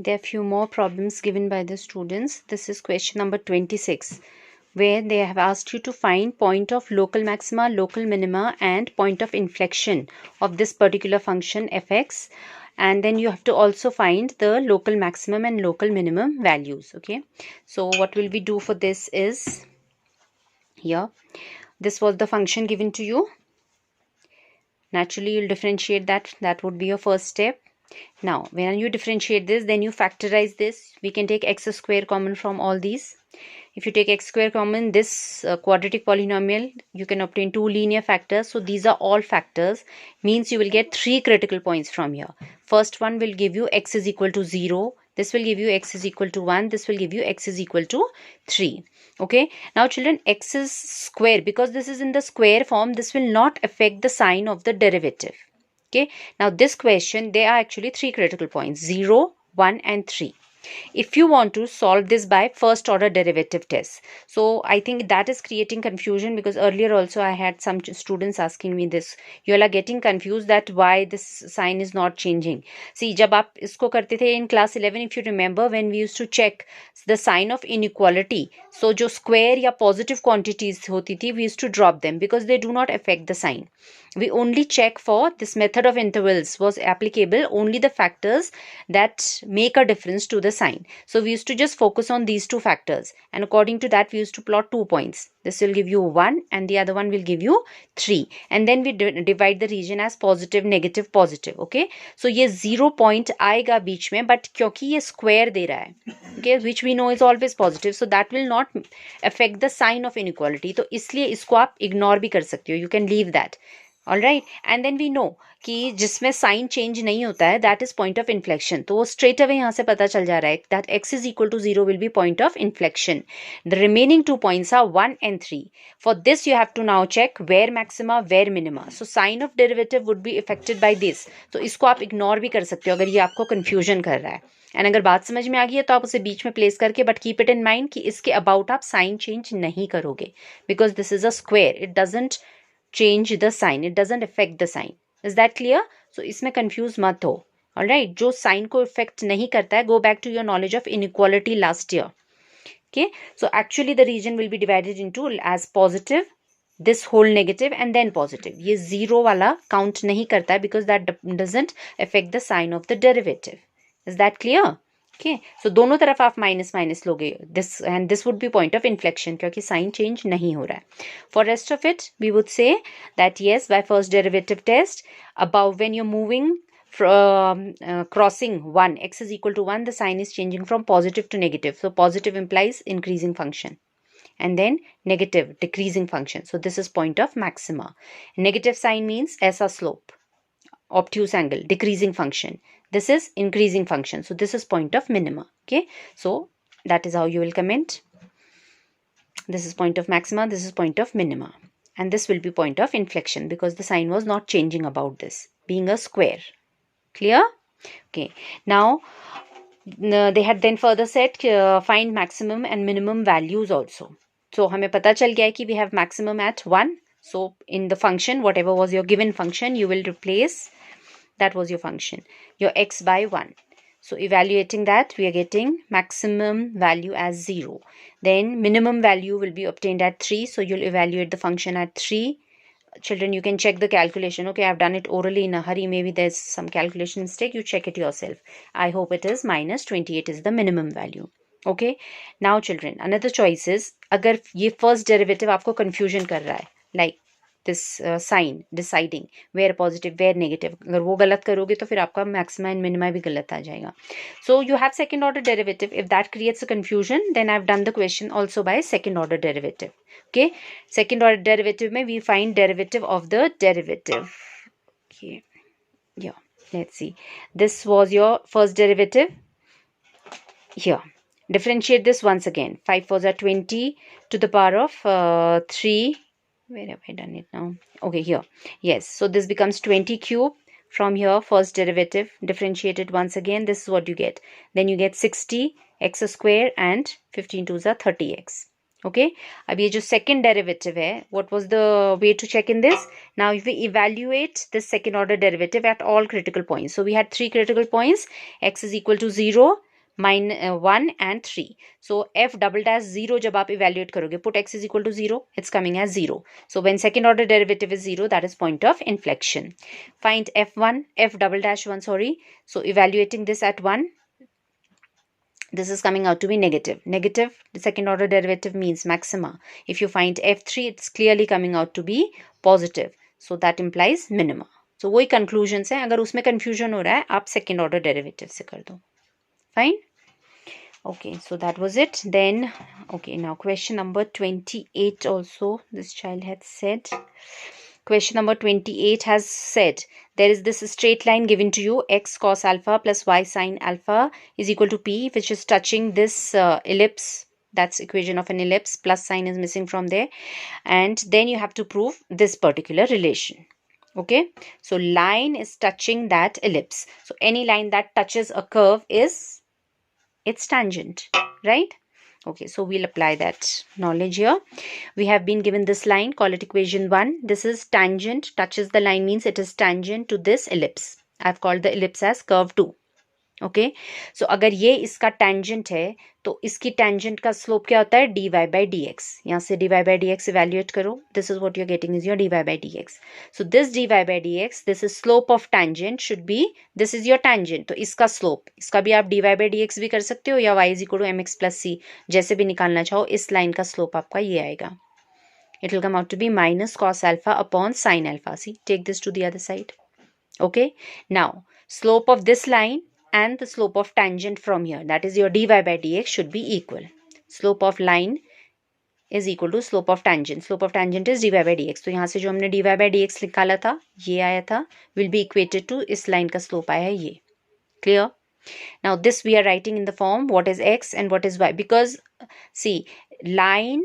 There are few more problems given by the students. This is question number 26, where they have asked you to find point of local maxima, local minima, and point of inflection of this particular function fx. And then you have to also find the local maximum and local minimum values. Okay, so what will we do for this is, here, this was the function given to you. Naturally, you'll differentiate that. That would be your first step. Now, when you differentiate this, then you factorize this. We can take x square common from all these. If you take x square common, this quadratic polynomial, you can obtain two linear factors. So these are all factors. Means you will get three critical points from here. First one will give you x is equal to 0. This will give you x is equal to 1. This will give you x is equal to 3. Okay. Now children, x is square. Because this is in the square form, this will not affect the sign of the derivative. Okay. Now this question, there are actually three critical points, 0, 1 and 3. If you want to solve this by first order derivative test. So I think that is creating confusion, because earlier also I had some students asking me this. You all are getting confused that why this sign is not changing. See, jab aap isko karte the in class 11, if you remember, when we used to check the sign of inequality, so jo square ya positive quantities hoti thi, we used to drop them because they do not affect the sign. We only check for this method of intervals was applicable only the factors that make a difference to the sign. So we used to just focus on these two factors, and according to that we used to plot 2 points. This will give you 1 and the other one will give you 3, and then we divide the region as positive, negative, positive. Okay, so ये 0 point आएगा बीच में, but क्योंकि ये square दे रहा है, okay, which we know is always positive, so that will not affect the sign of inequality. तो इसलिए इसको आप ignore भी कर सकते हो, you can leave that. All right, and then we know कि जिसमें साइन चेंज नहीं होता है, that is point of inflection. तो वो स्ट्रेट अवे यहाँ से पता चल जा रहा है that x is equal to 0 will be point of inflection. The remaining 2 points are 1 and 3. For this you have to now check where maxima, where minima. So sign of derivative would be affected by this. तो इसको आप ignore भी कर सकते हो अगर ये आपको कंफ्यूजन कर रहा है. एंड अगर बात समझ में आ गई है तो आप उसे बीच में प्लेस करके, but keep it in mind कि इसके अबाउट आप साइन चेंज नहीं करोगे, because this is a square. It doesn't change the sign, it doesn't affect the sign. Is that clear? So इसमें confuse मत हो. Alright, जो sign को affect नहीं करता है, go back to your knowledge of inequality last year. Okay, so actually the region will be divided into as positive, this whole negative and then positive. ये zero वाला count नहीं करता है because that doesn't affect the sign of the derivative. Is that clear? Okay, so दोनों तरफ आप minus minus लोगे, this and this would be point of inflection क्योंकि sign change नहीं हो रहा है. For rest of it, we would say that yes, by first derivative test, above when you're moving from crossing 1, x is equal to 1, the sign is changing from positive to negative. So positive implies increasing function, and then negative decreasing function. So this is point of maxima. Negative sign means ऐसा slope, obtuse angle, decreasing function. This is increasing function. So this is point of minima. Okay, so that is how you will comment. This is point of maxima, this is point of minima, and this will be point of inflection because the sign was not changing about this being a square. Clear? Okay, now they had then further said find maximum and minimum values also. So हमें पता चल गया है कि we have maximum at 1. So in the function, whatever was your given function, you will replace, that was your function, your x by 1. So evaluating that, we are getting maximum value as 0. Then minimum value will be obtained at 3. So you'll evaluate the function at 3. Children, you can check the calculation. Okay, I've done it orally in a hurry. Maybe there's some calculation mistake. You check it yourself. I hope it is minus 28 is the minimum value. Okay. Now children, another choice is, अगर ये first derivative आपको confusion कर रहा है, like this sign deciding where positive, where negative, अगर वो गलत करोगे तो फिर आपका maxima and minima भी गलत आ जाएगा. So you have second order derivative. If that creates a confusion, then I've done the question also by second order derivative. Okay, second order derivative में we find derivative of the derivative. Okay, yeah, let's see. This was your first derivative. Here, differentiate this once again. 5 4s are 20 to the power of 3. Where have I done it now? Okay, here. Yes, so this becomes 20 cube. From here, first derivative, differentiate it once again. This is what you get. Then you get 60 x square and 15 2s are 30x. Okay, अब ये जो second derivative है, what was the way to check in this? Now if we evaluate this second order derivative at all critical points, so we had 3 critical points. X is equal to 0, 1 and 3. So f double dash 0 जब आप evaluate करोगे, put x is equal to 0, it's coming as 0. So when second order derivative is 0, that is point of inflection. Find f1, f double dash 1, sorry. So evaluating this at 1, this is coming out to be negative. Negative, the second order derivative means maxima. If you find f3, it's clearly coming out to be positive. So that implies minima. So वही conclusions हैं. अगर उसमें confusion हो रहा है, आप second order derivative से कर दो. Fine? Okay, so that was it. Then, okay, now question number 28 also, this child had said. Question number 28 has said, there is this straight line given to you, x cos alpha plus y sin alpha is equal to p, which is touching this ellipse. That's equation of an ellipse, plus sign is missing from there. And then you have to prove this particular relation. Okay, so line is touching that ellipse. So any line that touches a curve is its tangent, right? Okay, so we'll apply that knowledge here. We have been given this line, call it equation 1. This is tangent, touches the line means it is tangent to this ellipse. I've called the ellipse as curve 2. Okay so अगर ये इसका tangent है तो इसकी tangent का slope क्या होता है dy by dx. यहाँ से dy by dx इवेल्युएट करो. This is what you are getting is your dy by dx. So this dy by dx, this is slope of tangent should be, this is your tangent, तो इसका slope, इसका भी आप dy by dx भी कर सकते हो या y is equal to mx plus c, जैसे भी निकालना चाहो. इस लाइन का स्लोप आपका ये आएगा. It will come out to be minus cos alpha upon sin alpha. See, take this to the other side. Okay, now slope of this line and the slope of tangent from here, that is your dy by dx, should be equal. Slope of line is equal to slope of tangent. Slope of tangent is dy by dx. तो यहाँ से जो हमने dy by dx निकाला था, ये आया था, will be equated to इस line का slope आया है ये. Clear? Now this we are writing in the form what is x and what is y, because see, line,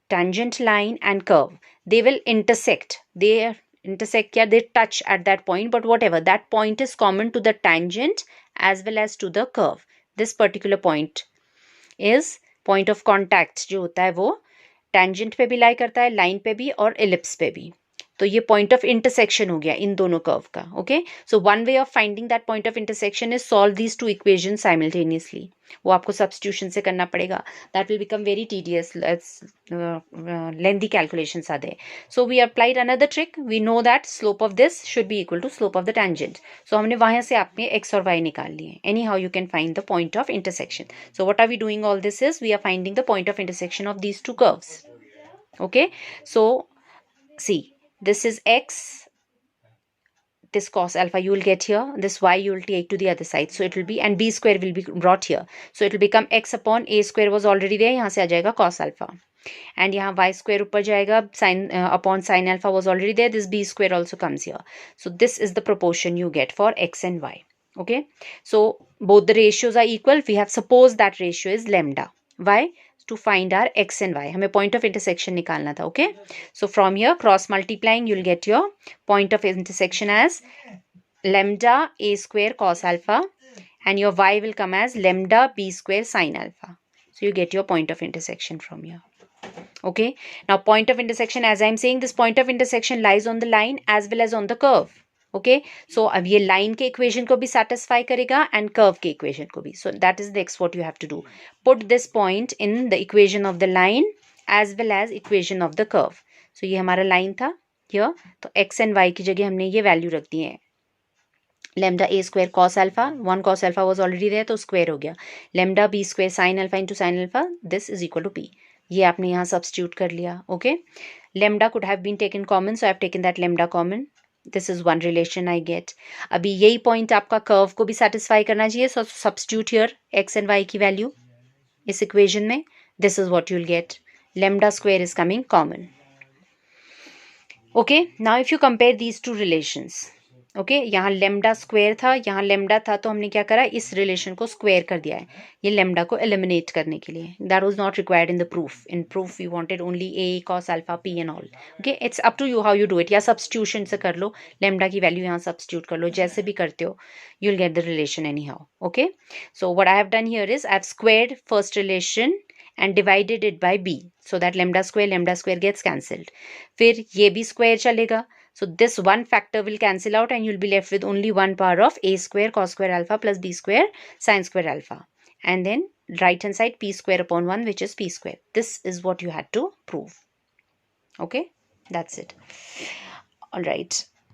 tangent line and curve, they will intersect. They intersect, yeah, they touch at that point, but whatever, that point is common to the tangent as well as to the curve. This particular point is point of contact जो होता है वो tangent पे भी lie करता है, line पे भी और ellipse पे भी. तो ये point of intersection हो गया इन दोनों curve का. Okay, so one way of finding that point of intersection is solve these two equations simultaneously. वो आपको substitution से करना पड़ेगा. That will become very tedious. Lengthy calculations are there. So we applied another trick. We know that slope of this should be equal to slope of the tangent. So हमने वहाँ से आपने x और y निकाल लिए. Anyhow, you can find the point of intersection. So what are we doing all this is, we are finding the point of intersection of these two curves. Okay, so see, this is x, this cos alpha you will get here, this y you will take to the other side, so it will be, and b square will be brought here, so it will become x upon a square was already there, यहाँ से आ जाएगा cos alpha, and यहाँ y square ऊपर जाएगा, sin upon sin alpha was already there, this b square also comes here. So this is the proportion you get for x and y. Okay, so both the ratios are equal. We have supposed that ratio is lambda. Why? To find our x and y. हमें point of intersection निकालना था. Okay, so from here cross multiplying you'll get your point of intersection as lambda a square cos alpha, and your y will come as lambda b square sin alpha. So you get your point of intersection from here. Okay, now point of intersection, as I'm saying, this point of intersection lies on the line as well as on the curve. Okay, so अब ये line के equation को भी satisfy करेगा and curve के equation को भी. So that is next what you have to do. Put this point in the equation of the line as well as equation of the curve. So ये हमारा line था here, तो x and y की जगह हमने ये value रख दी है. Lambda a square cos alpha, one cos alpha was already there, तो square हो गया. Lambda b square sin alpha into sin alpha, this is equal to p. ये आपने यहाँ substitute कर लिया. Okay, lambda could have been taken common, so I have taken that lambda common. This is one relation I get. अभी यही point आपका curve को भी satisfy करना चाहिए, so substitute here x and y की value इस equation में. This is what you'll get. Lambda square is coming common. Okay, now if you compare these two relations, okay, यहाँ lambda square था, यहाँ lambda था, तो हमने क्या करा, इस relation को square कर दिया है ये lambda को eliminate करने के लिए. That was not required in the proof. In proof we wanted only a cos alpha p and all. Okay, it's up to you how you do it. या substitution से कर लो, lambda की value यहाँ substitute कर लो, जैसे भी करते हो, you'll get the relation anyhow. Okay, so what I have done here is I've squared first relation and divided it by b, so that lambda square gets cancelled. फिर ये भी square चलेगा, So this one factor will cancel out and you'll be left with only 1 power of a square cos square alpha plus b square sin square alpha. And then right hand side p square upon 1, which is p square. This is what you had to prove. Okay, that's it. All right.